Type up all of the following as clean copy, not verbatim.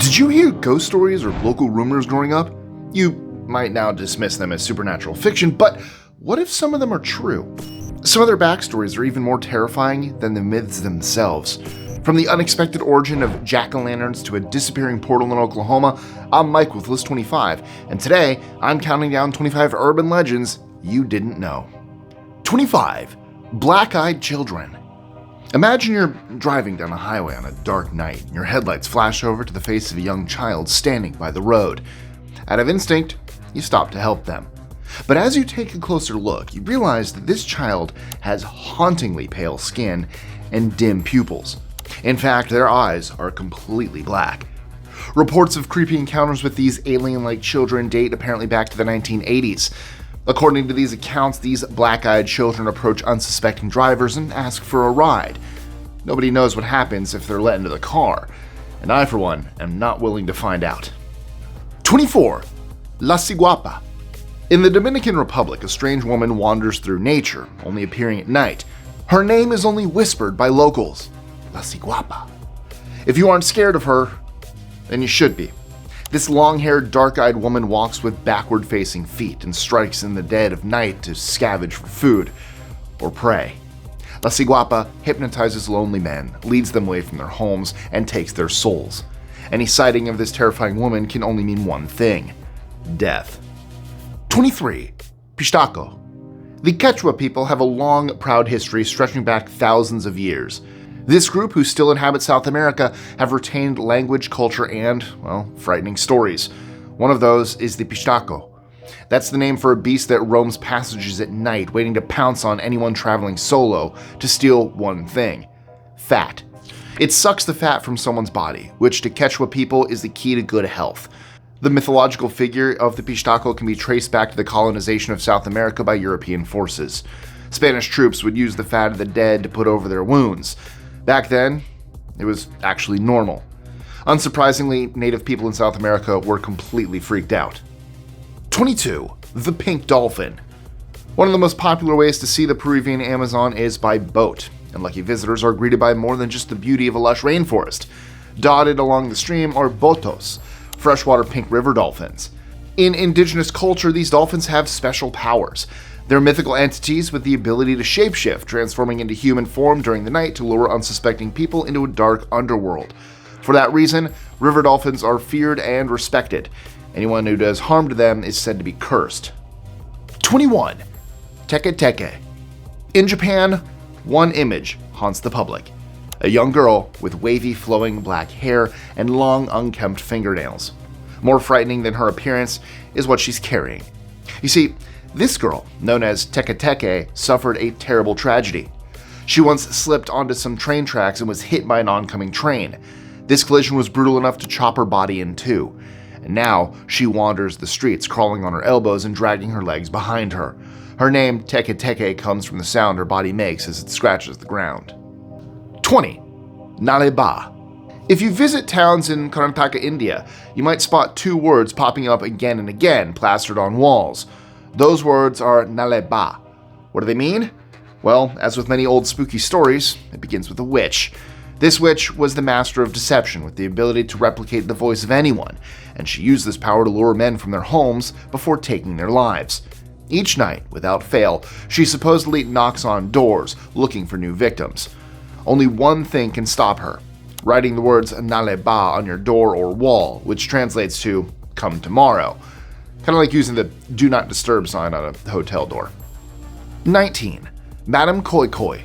Did you hear ghost stories or local rumors growing up? You might now dismiss them as supernatural fiction, but what if some of them are true? Some of their backstories are even more terrifying than the myths themselves. From the unexpected origin of jack-o'-lanterns to a disappearing portal in Oklahoma, I'm Mike with List 25, and today I'm counting down 25 urban legends you didn't know. 25. Black-eyed children. Imagine you're driving down a highway on a dark night, and your headlights flash over to the face of a young child standing by the road. Out of instinct, you stop to help them. But as you take a closer look, you realize that this child has hauntingly pale skin and dim pupils. In fact, their eyes are completely black. Reports of creepy encounters with these alien-like children date apparently back to the 1980s. According to these accounts, these black-eyed children approach unsuspecting drivers and ask for a ride. Nobody knows what happens if they're let into the car, and I, for one, am not willing to find out. 24. La Ciguapa. In the Dominican Republic, a strange woman wanders through nature, only appearing at night. Her name is only whispered by locals. La Ciguapa. If you aren't scared of her, then you should be. This long-haired, dark-eyed woman walks with backward-facing feet and strikes in the dead of night to scavenge for food or prey. La Ciguapa hypnotizes lonely men, leads them away from their homes, and takes their souls. Any sighting of this terrifying woman can only mean one thing: death. 23. Pishtaco. The Quechua people have a long, proud history stretching back thousands of years. This group, who still inhabit South America, have retained language, culture, and, well, frightening stories. One of those is the Pishtaco. That's the name for a beast that roams passages at night, waiting to pounce on anyone traveling solo to steal one thing: fat. It sucks the fat from someone's body, which to Quechua people is the key to good health. The mythological figure of the Pishtaco can be traced back to the colonization of South America by European forces. Spanish troops would use the fat of the dead to put over their wounds. Back then, it was actually normal. Unsurprisingly, native people in South America were completely freaked out. 22. The Pink Dolphin. One of the most popular ways to see the Peruvian Amazon is by boat, and lucky visitors are greeted by more than just the beauty of a lush rainforest. Dotted along the stream are botos, freshwater pink river dolphins. In indigenous culture, these dolphins have special powers. They're mythical entities with the ability to shapeshift, transforming into human form during the night to lure unsuspecting people into a dark underworld. For that reason, river dolphins are feared and respected. Anyone who does harm to them is said to be cursed. 21. Teke Teke. In Japan, one image haunts the public: a young girl with wavy, flowing black hair and long, unkempt fingernails. More frightening than her appearance is what she's carrying. You see, this girl, known as Teke Teke, suffered a terrible tragedy. She once slipped onto some train tracks and was hit by an oncoming train. This collision was brutal enough to chop her body in two, and now she wanders the streets, crawling on her elbows and dragging her legs behind her. Her name, Teke Teke, comes from the sound her body makes as it scratches the ground. 20. Nale Ba. If you visit towns in Karnataka, India, you might spot two words popping up again and again, plastered on walls. Those words are Nale Ba. What do they mean? Well, as with many old spooky stories, it begins with a witch. This witch was the master of deception, with the ability to replicate the voice of anyone, and she used this power to lure men from their homes before taking their lives. Each night, without fail, she supposedly knocks on doors, looking for new victims. Only one thing can stop her: writing the words Nale Ba on your door or wall, which translates to "come tomorrow." Kind of like using the "do not disturb" sign on a hotel door. 19. Madame Koi Koi.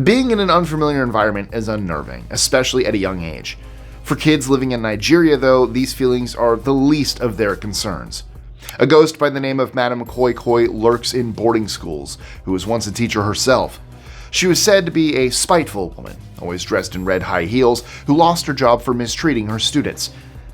Being in an unfamiliar environment is unnerving, especially at a young age. For kids living in Nigeria, though, these feelings are the least of their concerns. A ghost by the name of Madame Koi Koi lurks in boarding schools, who was once a teacher herself. She was said to be a spiteful woman, always dressed in red high heels, who lost her job for mistreating her students.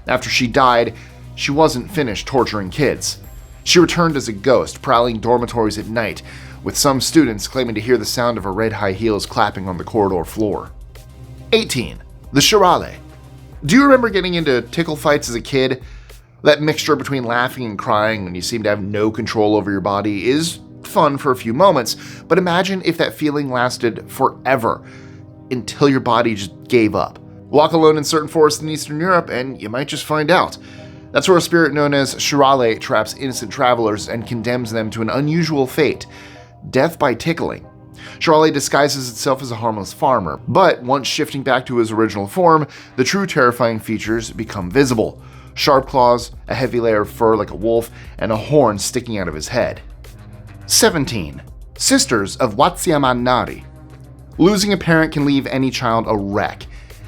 After she died, she wasn't finished torturing kids. She returned as a ghost, prowling dormitories at night, with some students claiming to hear the sound of her red high heels clapping on the corridor floor. 18. The Shurale. Do you remember getting into tickle fights as a kid? That mixture between laughing and crying when you seem to have no control over your body is fun for a few moments, but imagine if that feeling lasted forever, until your body just gave up. Walk alone in certain forests in Eastern Europe and you might just find out. That's where a spirit known as Shurale traps innocent travelers and condemns them to an unusual fate: death by tickling. Shurale disguises itself as a harmless farmer, but once shifting back to his original form, the true terrifying features become visible: sharp claws, a heavy layer of fur like a wolf, and a horn sticking out of his head. 17. Sisters of Shaman Nari. Losing a parent can leave any child a wreck.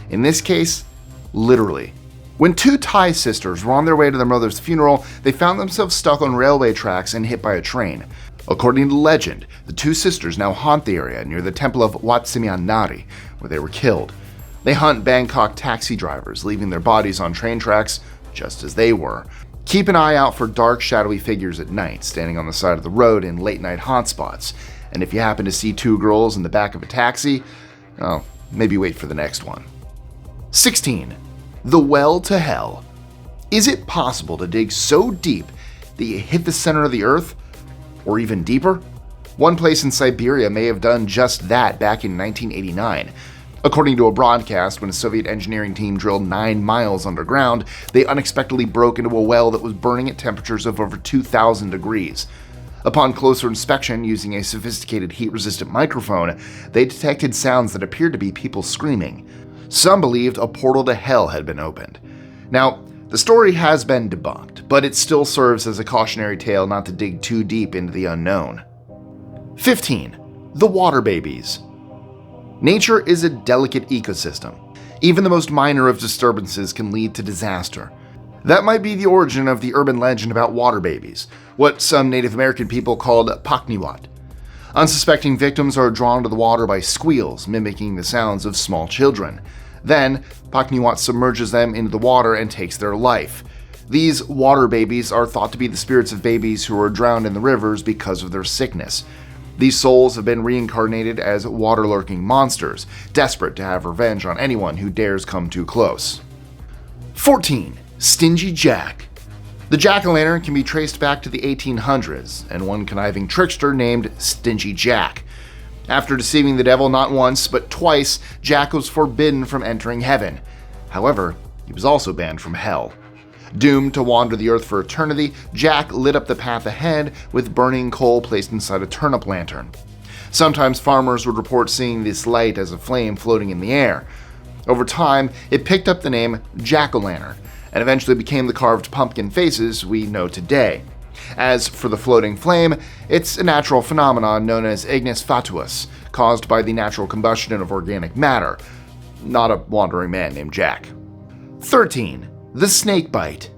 In this case, literally. When two Thai sisters were on their way to their mother's funeral, they found themselves stuck on railway tracks and hit by a train. According to legend, the two sisters now haunt the area near the temple of Samian Nari, where they were killed. They hunt Bangkok taxi drivers, leaving their bodies on train tracks just as they were. Keep an eye out for dark, shadowy figures at night, standing on the side of the road in late-night hotspots. And if you happen to see two girls in the back of a taxi, oh, maybe wait for the next one. 16. The Well to Hell. Is it possible to dig so deep that you hit the center of the earth? Or even deeper? One place in Siberia may have done just that back in 1989. According to a broadcast, when a Soviet engineering team drilled 9 miles underground, they unexpectedly broke into a well that was burning at temperatures of over 2,000 degrees. Upon closer inspection, using a sophisticated heat-resistant microphone, they detected sounds that appeared to be people screaming. Some believed a portal to hell had been opened. Now, the story has been debunked, but it still serves as a cautionary tale not to dig too deep into the unknown. 15. The Water Babies. Nature is a delicate ecosystem. Even the most minor of disturbances can lead to disaster. That might be the origin of the urban legend about water babies, what some Native American people called Pakniwat. Unsuspecting victims are drawn to the water by squeals, mimicking the sounds of small children. Then, Pakniwat submerges them into the water and takes their life. These water babies are thought to be the spirits of babies who are drowned in the rivers because of their sickness. These souls have been reincarnated as water-lurking monsters, desperate to have revenge on anyone who dares come too close. 14. Stingy Jack. The jack-o'-lantern can be traced back to the 1800s, and one conniving trickster named Stingy Jack. After deceiving the devil not once, but twice, Jack was forbidden from entering heaven. However, he was also banned from hell. Doomed to wander the earth for eternity, Jack lit up the path ahead with burning coal placed inside a turnip lantern. Sometimes farmers would report seeing this light as a flame floating in the air. Over time, it picked up the name jack-o'-lantern, and eventually became the carved pumpkin faces we know today. As for the floating flame, it's a natural phenomenon known as ignis fatuus, caused by the natural combustion of organic matter, not a wandering man named Jack. 13. The Snake Bite.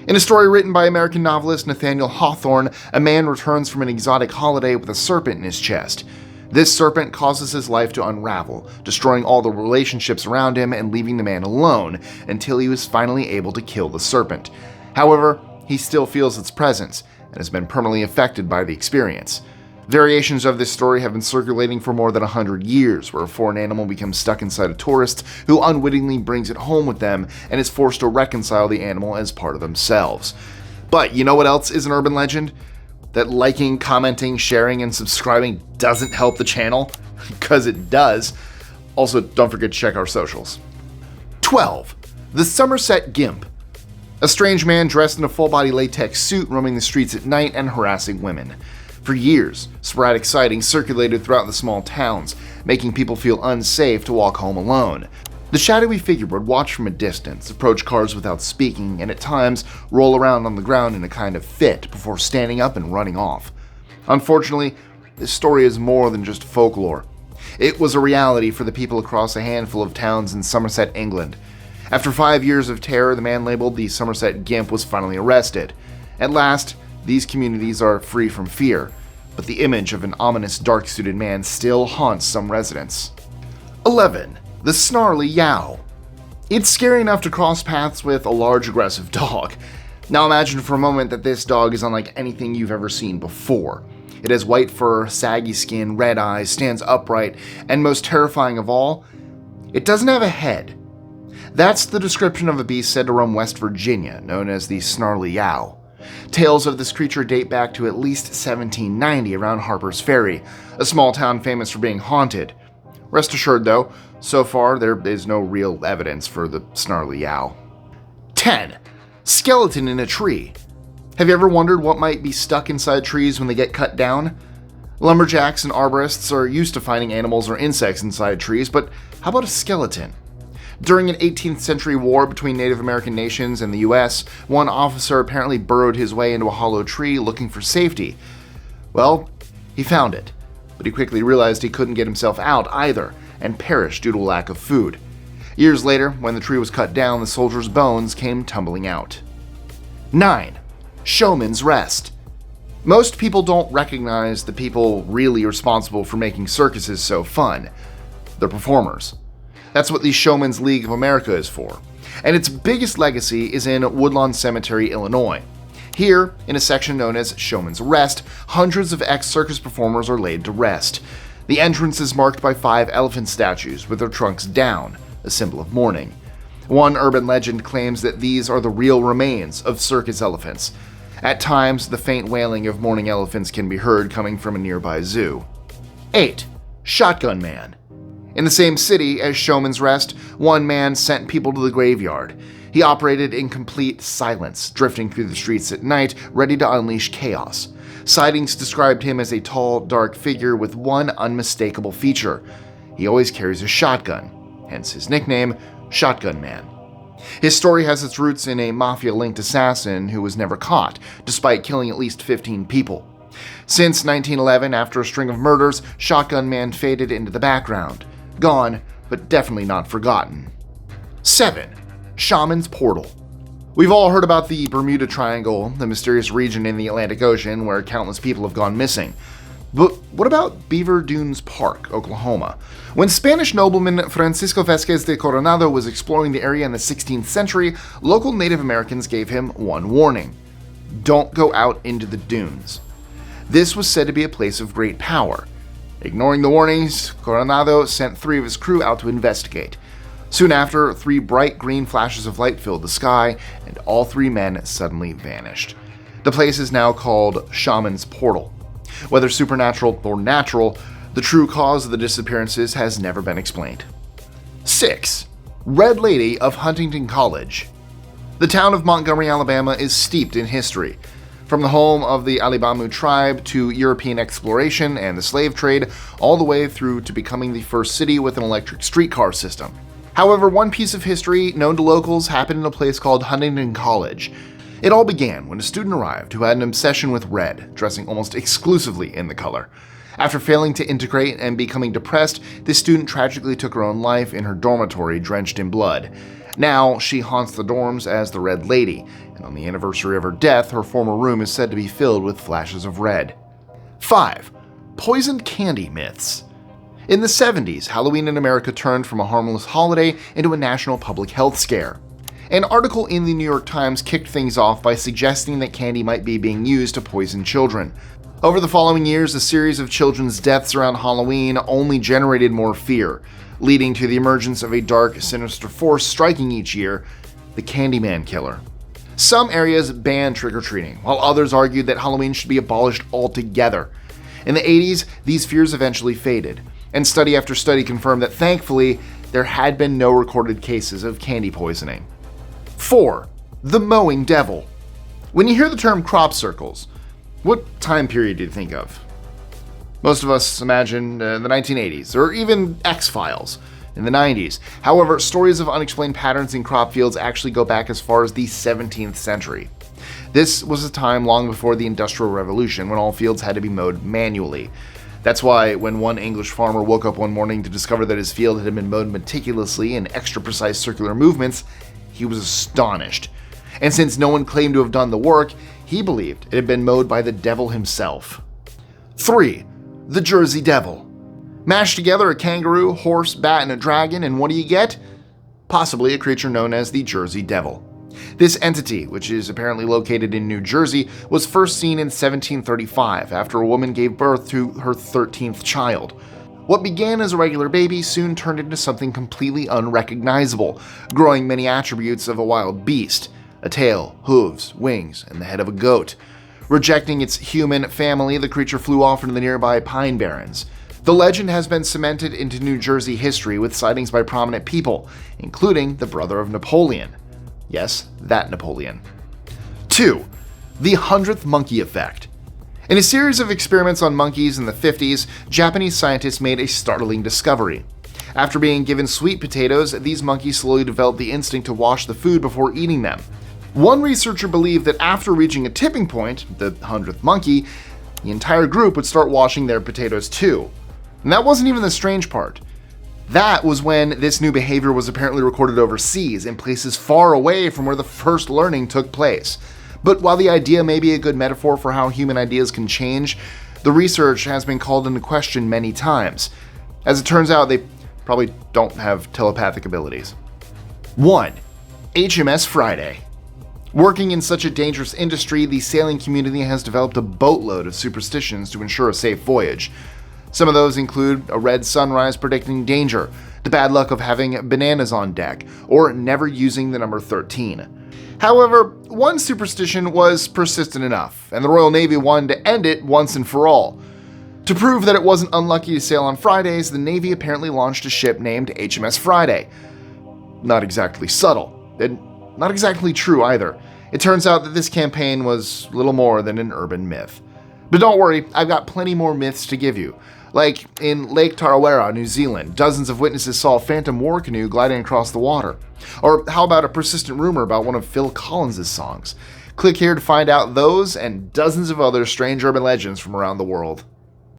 In a story written by American novelist Nathaniel Hawthorne, a man returns from an exotic holiday with a serpent in his chest. This serpent causes his life to unravel, destroying all the relationships around him and leaving the man alone until he was finally able to kill the serpent. However, he still feels its presence and has been permanently affected by the experience. Variations of this story have been circulating for more than 100 years, where a foreign animal becomes stuck inside a tourist who unwittingly brings it home with them and is forced to reconcile the animal as part of themselves. But you know what else is an urban legend? That liking, commenting, sharing, and subscribing doesn't help the channel? Because it does. Also, don't forget to check our socials. 12. The Somerset Gimp. A strange man dressed in a full-body latex suit roaming the streets at night and harassing women. For years, sporadic sightings circulated throughout the small towns, making people feel unsafe to walk home alone. The shadowy figure would watch from a distance, approach cars without speaking, and at times roll around on the ground in a kind of fit before standing up and running off. Unfortunately, this story is more than just folklore. It was a reality for the people across a handful of towns in Somerset, England. After 5 years of terror, the man labeled the Somerset Gimp was finally arrested. At last, these communities are free from fear, but the image of an ominous dark-suited man still haunts some residents. 11. The Snarly Yow. It's scary enough to cross paths with a large aggressive dog. Now imagine for a moment that this dog is unlike anything you've ever seen before. It has white fur, saggy skin, red eyes, stands upright, and most terrifying of all, it doesn't have a head. That's the description of a beast said to roam West Virginia, known as the Snarly Yow. Tales of this creature date back to at least 1790 around Harper's Ferry, a small town famous for being haunted. Rest assured though, So far, there is no real evidence for the Snarly Yow. 10. Skeleton in a tree. Have you ever wondered what might be stuck inside trees when they get cut down? Lumberjacks and arborists are used to finding animals or insects inside trees, but how about a skeleton? During an 18th century war between Native American nations and the US, one officer apparently burrowed his way into a hollow tree looking for safety. Well, he found it, but he quickly realized he couldn't get himself out either, and perished due to a lack of food. Years later, when the tree was cut down, the soldier's bones came tumbling out. 9. Showman's Rest. Most people don't recognize the people really responsible for making circuses so fun: the performers. That's what the Showmen's League of America is for, and its biggest legacy is in Woodlawn Cemetery, Illinois. Here, in a section known as Showman's Rest, hundreds of ex-circus performers are laid to rest. The entrance is marked by 5 elephant statues with their trunks down, a symbol of mourning. One urban legend claims that these are the real remains of circus elephants. At times, the faint wailing of mourning elephants can be heard coming from a nearby zoo. 8. Shotgun Man. In the same city as Showman's Rest, one man sent people to the graveyard. He operated in complete silence, drifting through the streets at night, ready to unleash chaos. Sightings described him as a tall, dark figure with one unmistakable feature: he always carries a shotgun, hence his nickname, Shotgun Man. His story has its roots in a mafia-linked assassin who was never caught, despite killing at least 15 people. Since 1911, after a string of murders, Shotgun Man faded into the background. Gone, but definitely not forgotten. 7. Shaman's Portal. We've all heard about the Bermuda Triangle, the mysterious region in the Atlantic Ocean where countless people have gone missing. But what about Beaver Dunes Park, Oklahoma? When Spanish nobleman Francisco Vázquez de Coronado was exploring the area in the 16th century, local Native Americans gave him one warning: don't go out into the dunes. This was said to be a place of great power. Ignoring the warnings, Coronado sent 3 of his crew out to investigate. Soon after, 3 bright green flashes of light filled the sky, and all 3 men suddenly vanished. The place is now called Shaman's Portal. Whether supernatural or natural, the true cause of the disappearances has never been explained. 6. Red Lady of Huntingdon College. The town of Montgomery, Alabama is steeped in history. From the home of the Alibamu tribe to European exploration and the slave trade, all the way through to becoming the first city with an electric streetcar system. However, one piece of history known to locals happened in a place called Huntingdon College. It all began when a student arrived who had an obsession with red, dressing almost exclusively in the color. After failing to integrate and becoming depressed, this student tragically took her own life in her dormitory drenched in blood. Now, she haunts the dorms as the Red Lady, and on the anniversary of her death, her former room is said to be filled with flashes of red. 5. Poisoned candy myths. In the 70s, Halloween in America turned from a harmless holiday into a national public health scare. An article in the New York Times kicked things off by suggesting that candy might be being used to poison children. Over the following years, a series of children's deaths around Halloween only generated more fear, leading to the emergence of a dark, sinister force striking each year: the Candyman Killer. Some areas banned trick-or-treating, while others argued that Halloween should be abolished altogether. In the 80s, these fears eventually faded, and study after study confirmed that thankfully, there had been no recorded cases of candy poisoning. 4. The Mowing Devil. When you hear the term crop circles, what time period do you think of? Most of us imagine the 1980s, or even X-Files in the 90s. However, stories of unexplained patterns in crop fields actually go back as far as the 17th century. This was a time long before the Industrial Revolution, when all fields had to be mowed manually. That's why when one English farmer woke up one morning to discover that his field had been mowed meticulously in extra precise circular movements, he was astonished. And since no one claimed to have done the work, he believed it had been mowed by the devil himself. 3. The Jersey Devil. Mash together a kangaroo, horse, bat, and a dragon, and what do you get? Possibly a creature known as the Jersey Devil. This entity, which is apparently located in New Jersey, was first seen in 1735 after a woman gave birth to her 13th child. What began as a regular baby soon turned into something completely unrecognizable, growing many attributes of a wild beast: a tail, hooves, wings, and the head of a goat. Rejecting its human family, the creature flew off into the nearby pine barrens. The legend has been cemented into New Jersey history with sightings by prominent people, including the brother of Napoleon. Yes, that Napoleon. 2. The 100th monkey effect. In a series of experiments on monkeys in the 50s, Japanese scientists made a startling discovery. After being given sweet potatoes, these monkeys slowly developed the instinct to wash the food before eating them. One researcher believed that after reaching a tipping point, the 100th monkey, the entire group would start washing their potatoes too. And that wasn't even the strange part. That was when this new behavior was apparently recorded overseas, in places far away from where the first learning took place. But while the idea may be a good metaphor for how human ideas can change, the research has been called into question many times. As it turns out, they probably don't have telepathic abilities. 1. HMS Friday. Working in such a dangerous industry, the sailing community has developed a boatload of superstitions to ensure a safe voyage. Some of those include a red sunrise predicting danger, the bad luck of having bananas on deck, or never using the number 13. However, one superstition was persistent enough, and the Royal Navy wanted to end it once and for all. To prove that it wasn't unlucky to sail on Fridays, the Navy apparently launched a ship named HMS Friday. Not exactly subtle, and not exactly true either. It turns out that this campaign was little more than an urban myth. But don't worry, I've got plenty more myths to give you. Like in Lake Tarawera, New Zealand, dozens of witnesses saw a phantom war canoe gliding across the water. Or how about a persistent rumor about one of Phil Collins' songs? Click here to find out those and dozens of other strange urban legends from around the world.